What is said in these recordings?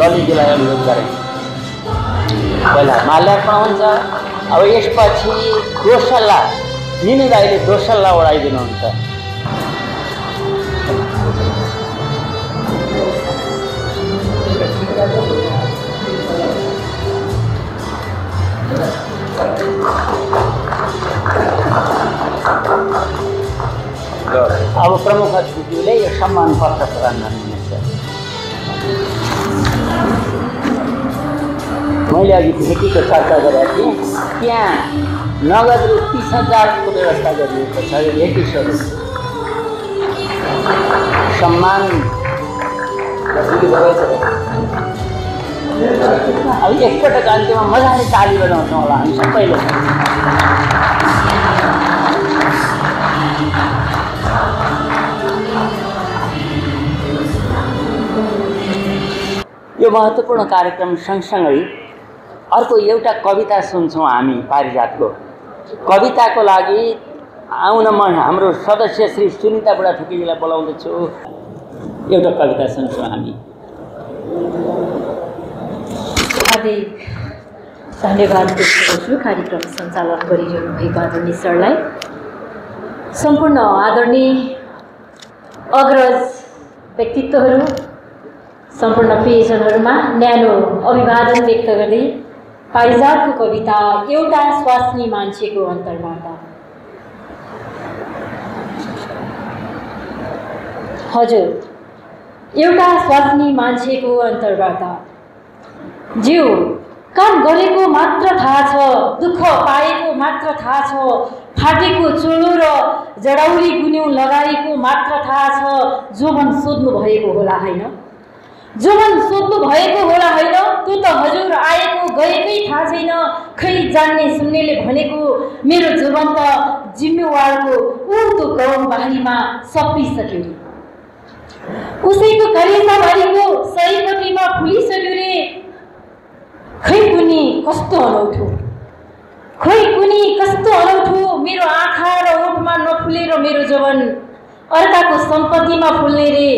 ललितजीलाई अनुरोध गरेँ। पहिला माल्यार्पण हुन्छ, अब यसपछि दोसल्ला निनु दाइले दोसल्ला ओढाइदिनुहुन्छ। अब प्रमुख अतिथिले यो सम्मान पत्र प्रदान गर्नुहुनेछ। मैले अघि भेटीको चर्चा गरेको थिएँ, त्यहाँ नगद रु 30,000को व्यवस्था गरिएको छ। यो भेटी स्वरूप सम्मान अब एकपटक अन्त्यमा मजाले ताली बजाउँछौँ होला हामी सबैले। यो महत्त्वपूर्ण कार्यक्रम सँगसँगै अर्को एउटा कविता सुन्छौँ हामी पारिजातको। कविताको लागि आउन म हाम्रो सदस्य श्री सुनिता बुढाथोकीजीलाई बोलाउँदैछु। एउटा कविता सुन्छौँ हामी। धन्यवाद व्यक्त गर्छु कार्यक्रम सञ्चालन गरिरहनु भएको आदरणीय सरलाई। सम्पूर्ण आदरणीय अग्रज व्यक्तित्वहरू, सम्पूर्ण पेयजनहरूमा न्यानो अभिवादन व्यक्त गर्दै पारिजातको कविता एउटा स्वास्नी मान्छेको अन्तर्वार्ता। हजुर, एउटा स्वास्नी मान्छेको अन्तर्वार्ता। ज्यू काम गरेको मात्र थाहा छ, दुःख पाएको मात्र थाहा छ, फाटेको चोलो र जडाउरी गुन्यौ लगाएको मात्र थाहा छ। जोवन सोध्नु भएको होला होइन, जोवन सोध्नु भएको होला होइन, त्यो त हजुर आएको गएकै थाहा छैन। खै जान्ने सुन्नेले भनेको मेरो जोवन त जिम्मेवारको उल्टो गाउँ बारीमा सपिसक्यो रे, उसैको कलेजाभरिको सयपट्टिमा फुलिसक्यो रे। खै कुनी कस्तो अनौठो, खै कुनी कस्तो अनौठो, मेरो आँखा र ओठमा नफुलेर मेरो जवन अर्काको सम्पत्तिमा फुल्ने रे।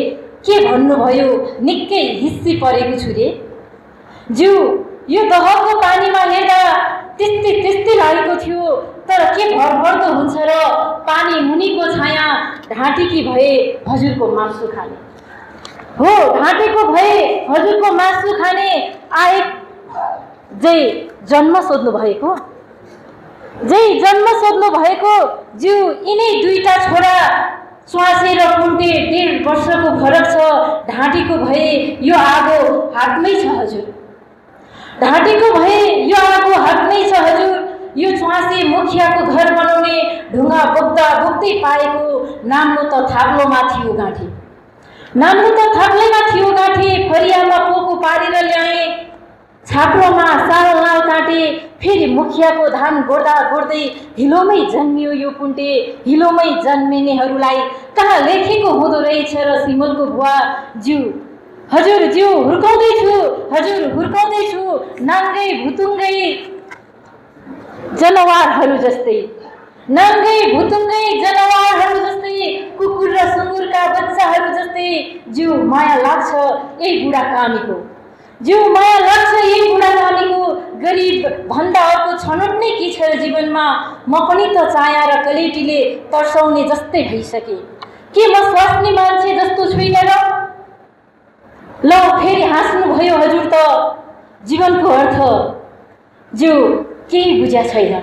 के भन्नुभयो, निकै हिस्सी परेको छु रे। ज्यू यो दहको पानीमा हेर्दा त्यस्तै त्यस्तै लागेको थियो, तर के भरभर्दो हुन्छ र पानी मुनिको छाया। ढाँटेकी भए हजुरको मासु खाने, हो ढाँटेको भए हजुरको मासु खाने। आए जै जन्म सोध्नु भएको, जै जन्म सोध्नु भएको। ज्यू यिनै दुईटा छोरा स्वासे र पुन्टे 1.5 वर्षको फरक छ। ढाँटेको भए यो आगो हातमै छ हजुर, ढाँटेको भए यो आगो हातमै छ हजुर। यो च्वासे मुखियाको घर बनाउने ढुङ्गा बोक्दा बोक्दै पाएको नाम्लो त थाप्लोमा थियो गाँठी, नाम्लो त थाप्लैमा थियो गाँठी। फरियामा पोको पारेर ल्याए, छाप्रोमा साल नाल काटे। फेरि मुखियाको धान गोड्दा गोड्दै हिलोमै जन्मियो यो पुन्टे। हिलोमै जन्मिनेहरूलाई कहाँ लेखेको हुँदो रहेछ र सिमलको बुवा। ज्यू हजुर ज्यू हुर्काउँदैछु, हजुर हुर्काउँदैछु। नाङ्गै भुतुङ्गै जनावरहरू जस्तै, नाङ्गै भुतुङ्गै जनावरहरू जस्तै, कुकुर र सुँगुरका बच्चाहरू जस्तै। ज्यू माया लाग्छ यही बुढा कामीको, ज्यू माया लाग्छ यही बुढा कामीको। गरिब भन्दा अर्को छनौट नै के छ जीवनमा। म पनि त चाया र कलेटीले तर्साउने जस्तै भइसके। के म स्वास्नी मान्छे जस्तो छुइनँ र? ल फेरि हाँस्नुभयो हजुर त जीवनको अर्थ। ज्यू केही बुझ्या छैन,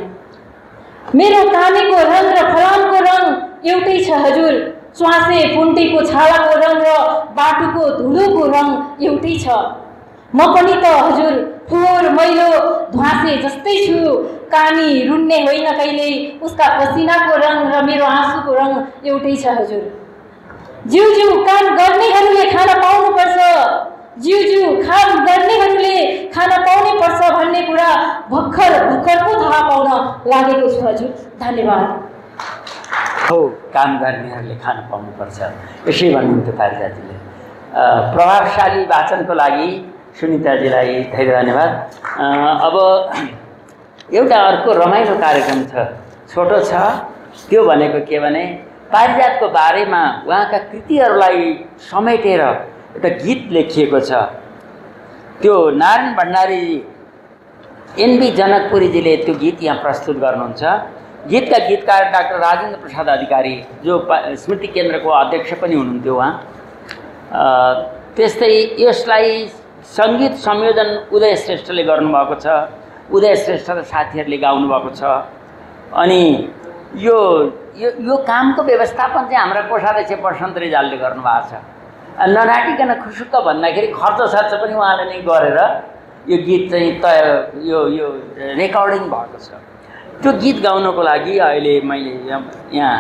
मेरो कामीको रङ र फलामको रङ एउटै छ हजुर। च्वासे पुन्टेको छालाको रङ र बाटुको धुलोको रङ एउटै छ। म पनि त हजुर फोहोर मैलो ध्वासे जस्तै छु। कामी रुन्ने होइन कहिल्यै, उसका पसिनाको रङ र मेरो आँसुको रङ एउटै छ हजुर। ज्यू ज्यू काम गर्नेहरूले खान पाउनुपर्छ, ज्यू ज्यू काम गर्नेहरूले खान पाउनै पर्छ भन्ने कुरा भर्खर भर्खर पो थाहा पाउन लागेको छु हजुर। धन्यवाद। हो काम गर्नेहरूले खान पाउनुपर्छ, यसै भन्नुहुन्थ्यो पारिजातजीले। प्रभावशाली वाचनको लागि सुनिताजीलाई धेरै धन्यवाद। अब एउटा अर्को रमाइलो कार्यक्रम छ, छोटो छ। त्यो भनेको के भने पारिजातको बारेमा उहाँका कृतिहरूलाई समेटेर एउटा गीत लेखिएको छ। त्यो नारायण भण्डारी एनबी जनकपुरीजीले त्यो गीत यहाँ प्रस्तुत गर्नुहुन्छ। गीतका गीतकार डाक्टर राजेन्द्र प्रसाद अधिकारी जो स्मृति केन्द्रको अध्यक्ष पनि हुनुहुन्थ्यो उहाँ। त्यस्तै यसलाई सङ्गीत संयोजन उदय श्रेष्ठले गर्नुभएको छ। उदय श्रेष्ठ र साथीहरूले गाउनुभएको छ। अनि यो यो यो कामको व्यवस्थापन चाहिँ हाम्रा कोषाध्यक्ष बसन्त रिजालले गर्नुभएको छ। ननाटिकन खुसुक्क भन्दाखेरि खर्च सर्च पनि उहाँले नै गरेर यो गीत चाहिँ तय यो रेकर्डिङ भएको छ। त्यो गीत गाउनको लागि अहिले मैले यहाँ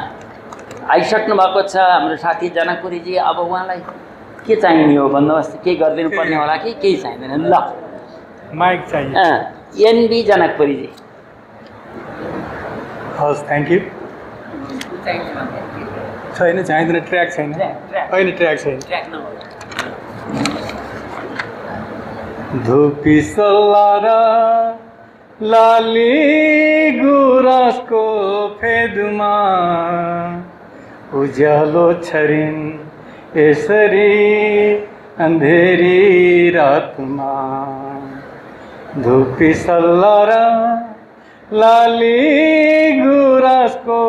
आइसक्नु भएको छ हाम्रो साथी जनकपुरीजी। अब उहाँलाई के चाहिने हो बन्दोबस्त केही गरिदिनु पर्ने होला कि केही चाहिँदैन? ल माइक चाहिए। एनबी जनकपुरीजी। हस्, थ्याङ्क यू। छैन, चाहिँदैन, ट्र्याक छैन। होइन, ट्र्याक छैन। धुपी सल्लारा लाली गुराँसको फेदमा उज्यालो छरिन् यसरी अन्धेरी रातमा। धुपी सल्लारा लाली गुराँसको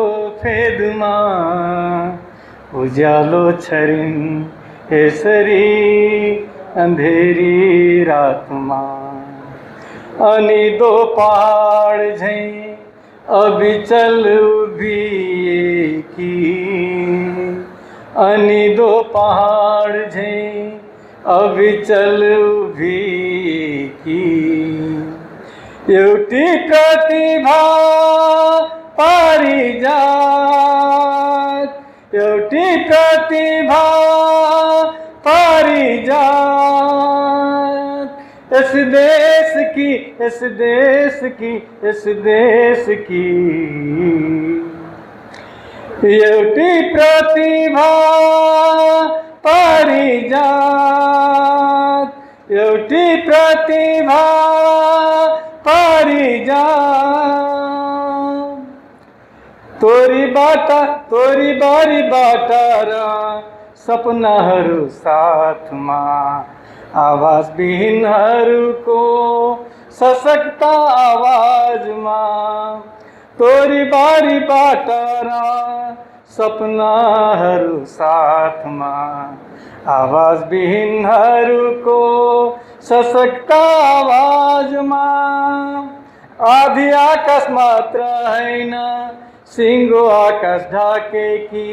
फेदमा उज्यालो छरिन् यसरी अन्धेरी रातमा। अनि दो पहाड झैँ अबिचल उभिएकी, अनि दो पहाड झैँ अबिचल उभिएकी। एउटी प्रतिभा पारिजात, एउटी प्रतिभा पारिजात। इस देश की, इस देश की, इस देश की एउटी प्रतिभा पारिजात, एउटी प्रतिभा पारिजात। तोरी बारी बाटा र सपनाहरू साथमा आवाजविहीनहरूको सशक्त आवाजमा। तोरी बारी बाटा र सपनाहरू साथमा आवाजविहीनहरूको सशक्त आवाजमा। आधी आकाश मात्र हैन सिङ्गो आकाश ढाकेकी,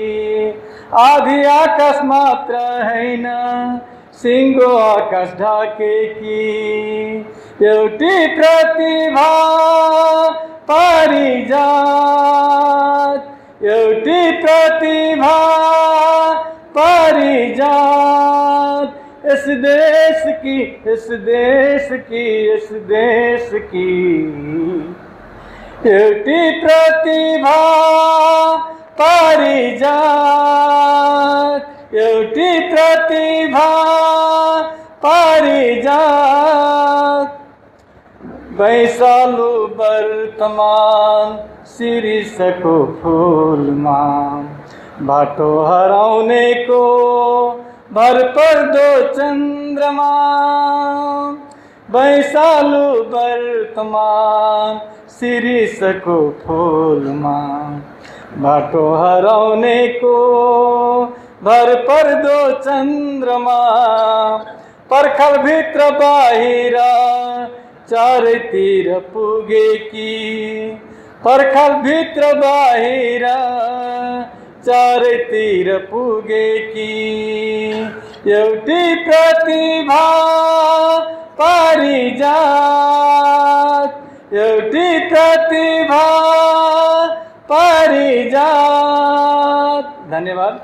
आधी आकाश मात्र हैन सिङ्गो आकाश ढाकेकी। एउटी प्रतिभा पारिजात, एउटी प्रतिभा पारिजात। इस देश की, इस देश की, इस देश की एउटी प्रतिभा पारिजात, एउटी प्रतिभा पारिजात। वैशालु वर्तमान शिरीषको फुलमा बाटो हराउनेको भरपर्दो चन्द्रमा। वैशालु वर्तमान शिरीषको फुलमा बाटो हराउनेको भरपर्दो चन्द्रमा। पर्खल भित्र बाहिर चारैतिर पुगेकी, पर्खल भित्र बाहिर चारैतिर पुगेकी। एउटी प्रतिभा पारिजात, एउटी प्रतिभा पारिजात। धन्यवाद।